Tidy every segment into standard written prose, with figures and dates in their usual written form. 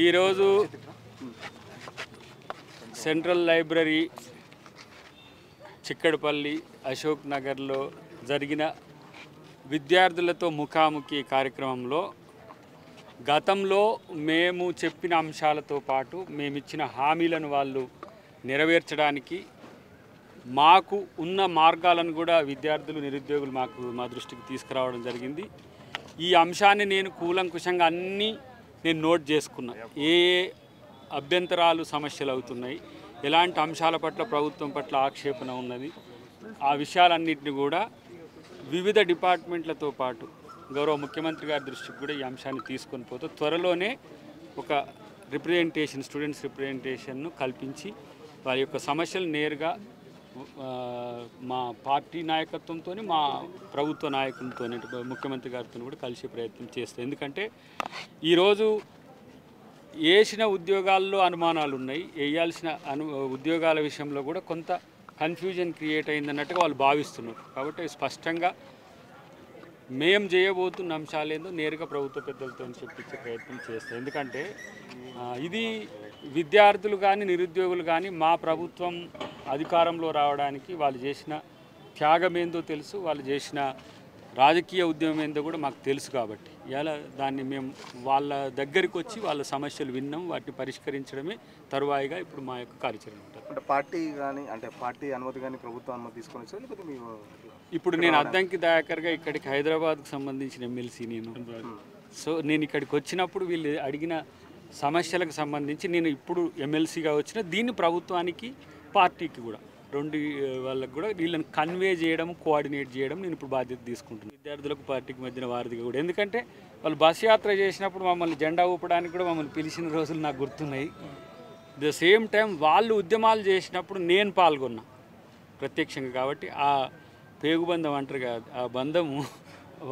ఈరోజు central library Chikkadpally Ashok నగర్లో జరిగిన విద్యార్థులతో ముఖాముఖి కార్యక్రమంలో గతంలో మేము చెప్పిన అంశాలతో పాటు మేమిచ్చిన హామీలను వాళ్ళు నెరవేర్చడానికి మాకు ఉన్న మార్గాలను కూడా విద్యార్థులు నిరుద్యోగులు మా దృష్టికి తీసుకురావడం జరిగింది. ఈ అంశాన్ని నేను కూలంకుషంగా అన్నీ నేను నోట్ చేసుకున్నా. ఏ అభ్యంతరాలు సమస్యలు అవుతున్నాయి, ఎలాంటి అంశాల పట్ల ప్రభుత్వం పట్ల ఆక్షేపణ ఉన్నది, ఆ విషయాలన్నింటినీ కూడా వివిధ డిపార్ట్మెంట్లతో పాటు గౌరవ ముఖ్యమంత్రి గారి దృష్టికి కూడా ఈ అంశాన్ని తీసుకొని పోతే త్వరలోనే ఒక రిప్రజెంటేషన్ స్టూడెంట్స్ రిప్రజెంటేషన్ను కల్పించి వారి యొక్క సమస్యలు నేరుగా మా పార్టీ నాయకత్వంతో మా ప్రభుత్వ నాయకులతో ముఖ్యమంత్రి గారితో కూడా కలిసే ప్రయత్నం చేస్తాం. ఎందుకంటే ఈరోజు వేసిన ఉద్యోగాల్లో అనుమానాలు ఉన్నాయి, వేయాల్సిన ఉద్యోగాల విషయంలో కూడా కొంత కన్ఫ్యూజన్ క్రియేట్ అయిందన్నట్టుగా వాళ్ళు భావిస్తున్నారు. కాబట్టి స్పష్టంగా మేము చేయబోతున్న అంశాలేందో నేరుగా ప్రభుత్వ పెద్దలతో చెప్పించే ప్రయత్నం చేస్తాం. ఎందుకంటే ఇది విద్యార్థులు కానీ నిరుద్యోగులు కానీ మా ప్రభుత్వం అధికారంలో రావడానికి వాళ్ళు చేసిన త్యాగం ఏందో తెలుసు, వాళ్ళు చేసిన రాజకీయ ఉద్యమం ఏందో కూడా మాకు తెలుసు. కాబట్టి ఇలా దాన్ని మేము వాళ్ళ దగ్గరికి వచ్చి వాళ్ళ సమస్యలు విన్నాం, వాటిని పరిష్కరించడమే తరువాయిగా ఇప్పుడు మా యొక్క కార్యాచరణ ఉంటుంది. అంటే పార్టీ కానీ అంటే పార్టీ అనుమతి కానీ ప్రభుత్వం అనుమతి తీసుకొని వచ్చారు లేకపోతే మీరు ఇప్పుడు నేను అద్దంకి దయాకర్గా ఇక్కడికి హైదరాబాద్కు సంబంధించిన ఎమ్మెల్సీ నేను. సో నేను ఇక్కడికి వచ్చినప్పుడు వీళ్ళు అడిగిన సమస్యలకు సంబంధించి నేను ఇప్పుడు ఎమ్మెల్సీగా వచ్చిన దీన్ని ప్రభుత్వానికి పార్టీకి కూడా రెండు వాళ్ళకు కూడా వీళ్ళని కన్వే చేయడం కోఆర్డినేట్ చేయడం నేను ఇప్పుడు బాధ్యత తీసుకుంటున్నాను. విద్యార్థులకు పార్టీకి మధ్యన వారధిగా కూడా. ఎందుకంటే వాళ్ళు బస్ యాత్ర చేసినప్పుడు మమ్మల్ని జెండా ఊపడానికి కూడా మమ్మల్ని పిలిచిన రోజులు నాకు గుర్తున్నాయి. ద సేమ్ టైం వాళ్ళు ఉద్యమాలు చేసినప్పుడు నేను పాల్గొన్నా ప్రత్యక్షంగా. కాబట్టి ఆ పేగుబంధం అంటారు కదా, ఆ బంధము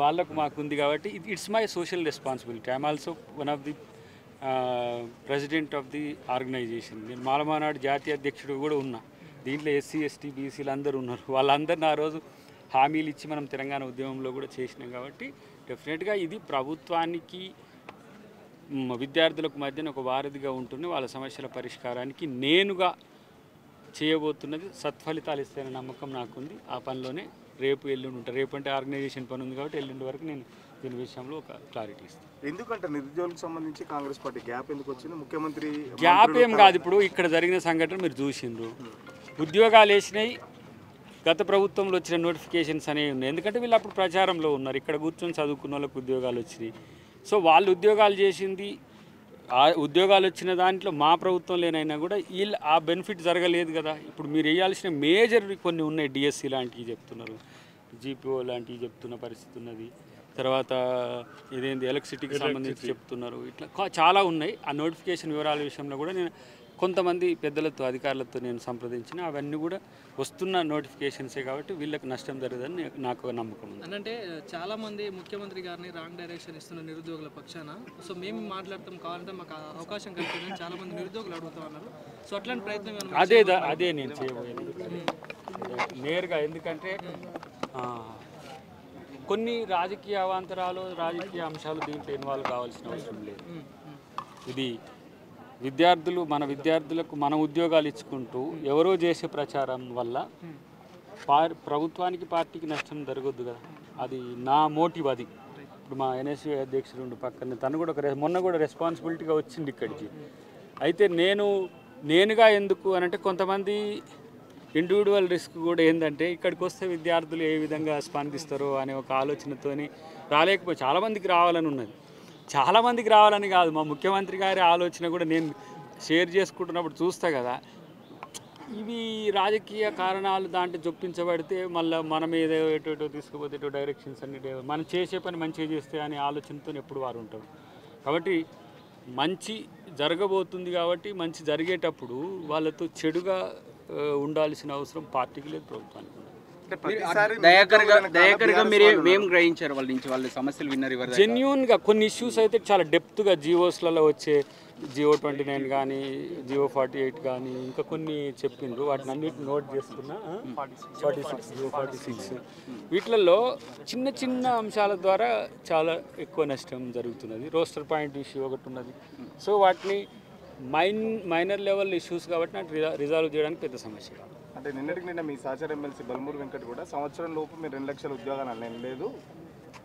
వాళ్ళకు మాకుంది. కాబట్టి it's my social responsibility. I'm also one of the president of the organisation. నేను మాలమానాడు జాతీయ అధ్యక్షుడు కూడా ఉన్నా. దీంట్లో ఎస్సీ ఎస్టీ బీసీలు అందరూ ఉన్నారు. వాళ్ళందరిని ఆ రోజు హామీలు ఇచ్చి మనం తెలంగాణ ఉద్యమంలో కూడా చేసినాం. కాబట్టి డెఫినెట్గా ఇది ప్రభుత్వానికి విద్యార్థులకు మధ్యన ఒక వారధిగా ఉంటుంది. వాళ్ళ సమస్యల పరిష్కారానికి నేనుగా చేయబోతున్నది సత్ఫలితాలు ఇస్తాయనే నమ్మకం నాకుంది. ఆ పనిలోనే రేపు ఎల్లుండి ఉంటారు. రేపు అంటే ఆర్గనైజేషన్ పని ఉంది కాబట్టి ఎల్లుండి వరకు నేను దీని విషయంలో ఒక క్లారిటీ ఇస్తాను. ఎందుకంటే నిరుద్యోగులకు సంబంధించి కాంగ్రెస్ పార్టీ గ్యాప్ ఎందుకు వచ్చింది? ముఖ్యమంత్రి గ్యాప్ ఏం కాదు. ఇప్పుడు ఇక్కడ జరిగిన సంఘటన మీరు చూసిండ్రు. ఉద్యోగాలు వేసినాయి, గత ప్రభుత్వంలో వచ్చిన నోటిఫికేషన్స్ అనేవి ఉన్నాయి. ఎందుకంటే వీళ్ళు అప్పుడు ప్రచారంలో ఉన్నారు. ఇక్కడ కూర్చొని చదువుకున్న వాళ్ళకి ఉద్యోగాలు వచ్చినాయి. సో వాళ్ళు ఉద్యోగాలు చేసింది, ఆ ఉద్యోగాలు వచ్చిన దాంట్లో మా ప్రభుత్వం లేనైనా కూడా వీళ్ళు ఆ బెనిఫిట్ జరగలేదు కదా. ఇప్పుడు మీరు వేయాల్సిన మేజర్ కొన్ని ఉన్నాయి. డిఎస్సి లాంటివి చెప్తున్నారు, జీపీఓ లాంటివి చెప్తున్న పరిస్థితి ఉన్నది. తర్వాత ఇదేంటి ఎలక్ట్రిసిటీకి సంబంధించి చెప్తున్నారు. ఇట్లా చాలా ఉన్నాయి. ఆ నోటిఫికేషన్ వివరాల విషయంలో కూడా నేను కొంతమంది పెద్దలతో అధికారులతో నేను సంప్రదించిన అవన్నీ కూడా వస్తున్న నోటిఫికేషన్సే. కాబట్టి వీళ్ళకి నష్టం జరగదని నాకు నమ్మకం ఉంది. అంటే చాలామంది ముఖ్యమంత్రి గారిని రాంగ్ డైరెక్షన్ ఇస్తున్న నిరుద్యోగుల పక్షాన సో మేము మాట్లాడతాం, కావాలంటే మాకు అవకాశం కల్పించని చాలామంది నిరుద్యోగులు అడుగుతూ ఉన్నారు. సో అట్లాంటి ప్రయత్నం అదే నేను చేయబోయేది నేరుగా. ఎందుకంటే కొన్ని రాజకీయ అవాంతరాలు, రాజకీయ అంశాలు దీంట్లో ఇన్వాల్వ్ కావాల్సిన అవసరం లేదు. ఇది మన విద్యార్థులకు మన ఉద్యోగాలు ఇచ్చుకుంటూ ఎవరో చేసే ప్రచారం వల్ల ప్రభుత్వానికి పార్టీకి నష్టం జరగొద్దు కదా. అది నా మోటివ్. అది ఇప్పుడు మా ఎన్ఎస్యూ అధ్యక్షుడు పక్కన తను కూడా మొన్న కూడా రెస్పాన్సిబిలిటీగా వచ్చింది ఇక్కడికి. అయితే నేనుగా ఎందుకు అని అంటే కొంతమంది ఇండివిజువల్ రిస్క్ కూడా ఏంటంటే ఇక్కడికి వస్తే విద్యార్థులు ఏ విధంగా స్పందిస్తారో అనే ఒక ఆలోచనతోని రాలేకపోయి చాలామందికి రావాలని ఉన్నది. చాలామందికి రావాలని కాదు, మా ముఖ్యమంత్రి గారి ఆలోచన కూడా నేను షేర్ చేసుకుంటున్నప్పుడు చూస్తా కదా. ఇవి రాజకీయ కారణాలు దాంట్లో చొప్పించబడితే మళ్ళీ మన మీద ఎటో తీసుకుపోతే ఎటో డైరెక్షన్స్ అన్ని మనం చేసే పని మంచిగా చేస్తే అనే ఆలోచనతో ఎప్పుడు వారు ఉంటారు. కాబట్టి మంచి జరగబోతుంది కాబట్టి మంచి జరిగేటప్పుడు వాళ్ళతో చెడుగా ఉండాల్సిన అవసరం పార్టీకి లేదు, ప్రభుత్వానికి. గ్రహించారు వాళ్ళ నుంచి వాళ్ళ సమస్యలు విన్నారు. జెన్యూన్గా కొన్ని ఇష్యూస్ అయితే చాలా డెప్త్గా జీవోస్లలో వచ్చే GO29 కానీ GO48 కానీ ఇంకా కొన్ని చెప్పిండ్రు, వాటిని అన్నిటి నోట్ చేసుకున్నా. 46 GO46 వీటిలలో చిన్న చిన్న అంశాల ద్వారా చాలా ఎక్కువ నష్టం జరుగుతున్నది. రోస్టర్ పాయింట్ ఇష్యూ ఒకటి ఉన్నది. సో వాటిని మైనర్ లెవెల్ ఇష్యూస్ కాబట్టి నాకు రిజాల్వ్ చేయడానికి పెద్ద సమస్య. అంటే నిన్న మీ సహచర ఎమ్మెల్సీ బల్మూరు వెంకట్ కూడా సంవత్సరం లోపు మీరు 2 లక్షల ఉద్యోగాలు నేను లేదు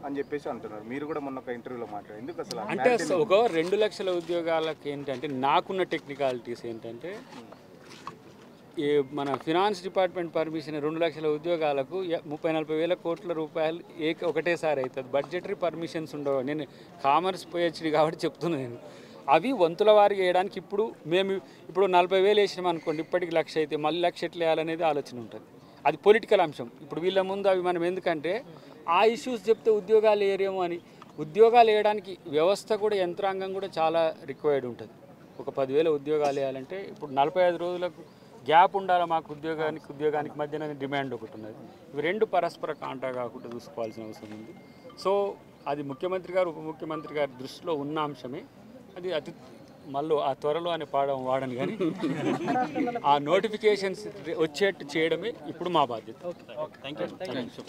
అని చెప్పేసి అంటున్నారు. మీరు కూడా మొన్న ఒక ఇంటర్వ్యూలో మాట్లాడారు. ఎందుకు అసలు అంటే ఒక 2 లక్షల ఉద్యోగాలకు ఏంటంటే నాకున్న టెక్నికాలిటీస్ ఏంటంటే మన ఫినాన్స్ డిపార్ట్మెంట్ పర్మిషన్ 2 లక్షల ఉద్యోగాలకు 30-40 వేల కోట్ల రూపాయలు ఒకటేసారి అవుతుంది. బడ్జెటరీ పర్మిషన్స్ ఉండవు. నేను కామర్స్ PhD కాబట్టి చెప్తున్నాను. నేను అవి వంతుల వారికి వేయడానికి ఇప్పుడు 40,000 వేసినాం అనుకోండి, ఇప్పటికి 1,00,000 అయితే మళ్ళీ 1,00,000 ఎట్లా వేయాలనేది ఆలోచన ఉంటుంది. అది పొలిటికల్ అంశం. ఇప్పుడు వీళ్ళ ముందు అవి మనం ఎందుకంటే ఆ ఇష్యూస్ చెప్తే ఉద్యోగాలు వేయరేమో అని. ఉద్యోగాలు వేయడానికి వ్యవస్థ కూడా యంత్రాంగం కూడా చాలా రిక్వైర్డ్ ఉంటుంది. ఒక 10,000 ఉద్యోగాలు వేయాలంటే ఇప్పుడు 45 రోజులకు గ్యాప్ ఉండాలి మాకు ఉద్యోగానికి మధ్యన డిమాండ్ ఒకటి ఉన్నది. ఇవి రెండు పరస్పర కాంటా కాకుండా చూసుకోవాల్సిన అవసరం ఉంది. సో అది ముఖ్యమంత్రి గారు ఉప ముఖ్యమంత్రి గారి దృష్టిలో ఉన్న అంశమే. అది అతి మళ్ళీ ఆ త్వరలో అనే వాడను కానీ ఆ నోటిఫికేషన్స్ వచ్చేట్టు చేయడమే ఇప్పుడు మా బాధ్యత. Thank you.